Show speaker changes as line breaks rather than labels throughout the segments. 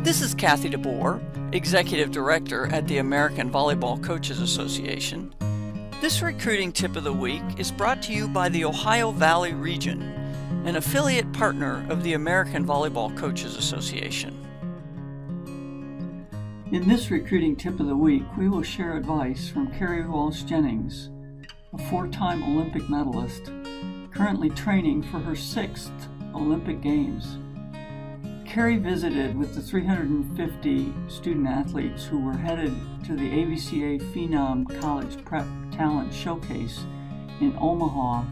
This is Kathy DeBoer, Executive Director at the American Volleyball Coaches Association. This recruiting tip of the week is brought to you by the Ohio Valley Region, an affiliate partner of the American Volleyball Coaches Association. In this recruiting tip of the week, we will share advice from Kerri Walsh Jennings, a four-time Olympic medalist, currently training for her 6th Olympic Games. Kerri visited with the 350 student athletes who were headed to the AVCA Phenom College Prep Talent Showcase in Omaha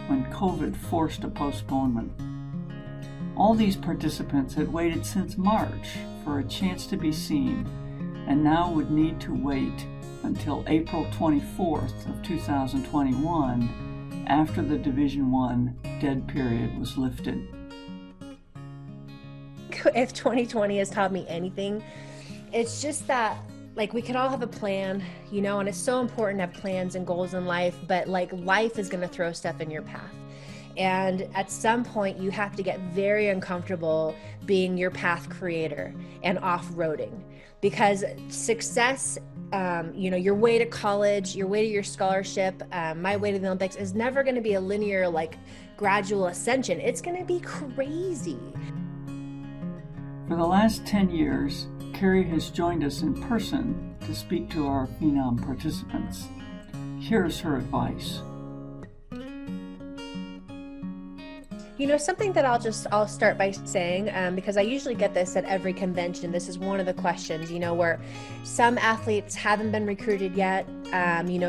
when COVID forced a postponement. All these participants had waited since March for a chance to be seen and now would need to wait until April 24th of 2021 after the Division I dead period was lifted.
If 2020 has taught me anything, it's just that we can all have a plan, and it's so important to have plans and goals in life, but life is going to throw stuff in your path. And at some point you have to get very uncomfortable being your path creator and off-roading, because success, your way to college, your way to your scholarship, my way to the Olympics is never going to be a linear, gradual ascension. It's going to be crazy.
For the last 10 years, Kerri has joined us in person to speak to our Phenom participants. Here's her advice.
Something that I'll start by saying, because I usually get this at every convention. This is one of the questions, where some athletes haven't been recruited yet.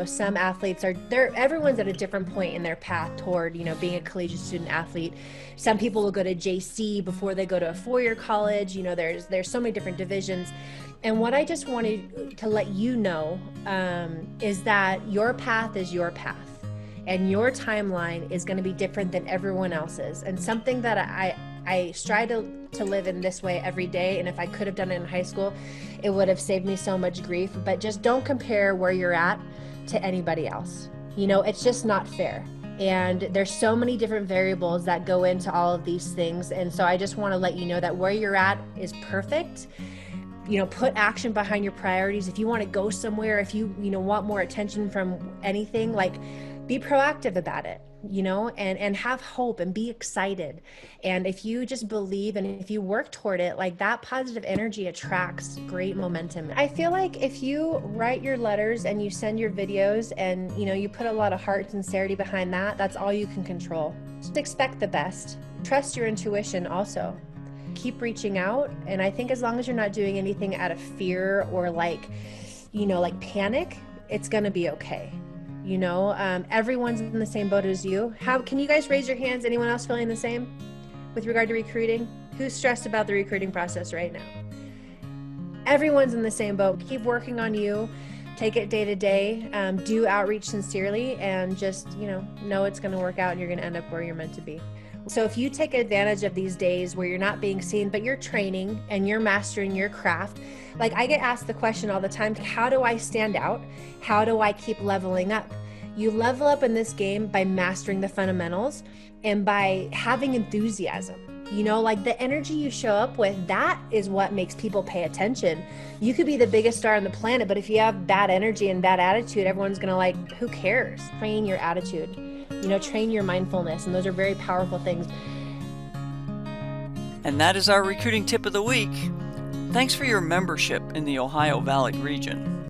Some athletes everyone's at a different point in their path toward, being a collegiate student athlete. Some people will go to JC before they go to a four-year college. There's so many different divisions. And what I just wanted to let you know is that your path is your path. And your timeline is going to be different than everyone else's. And something that I strive to live in this way every day. And if I could have done it in high school, it would have saved me so much grief. But just don't compare where you're at to anybody else. It's just not fair. And there's so many different variables that go into all of these things. And so I just want to let you know that where you're at is perfect. Put action behind your priorities. If you want to go somewhere, if you want more attention from anything, be proactive about it, and have hope and be excited. And if you just believe and if you work toward it, that positive energy attracts great momentum. I feel like if you write your letters and you send your videos and, you put a lot of heart and sincerity behind that, that's all you can control. Just expect the best. Trust your intuition also. Keep reaching out. And I think as long as you're not doing anything out of fear or panic, it's going to be okay. Everyone's in the same boat as you. Can you guys raise your hands? Anyone else feeling the same with regard to recruiting? Who's stressed about the recruiting process right now? Everyone's in the same boat. Keep working on you. Take it day to day. Do outreach sincerely, and just, know it's going to work out and you're going to end up where you're meant to be. So if you take advantage of these days where you're not being seen, but you're training and you're mastering your craft, I get asked the question all the time, how do I stand out? How do I keep leveling up? You level up in this game by mastering the fundamentals and by having enthusiasm. The energy you show up with, that is what makes people pay attention. You could be the biggest star on the planet, but if you have bad energy and bad attitude, everyone's gonna who cares? Train your attitude, train your mindfulness, and those are very powerful things.
And that is our recruiting tip of the week. Thanks for your membership in the Ohio Valley region.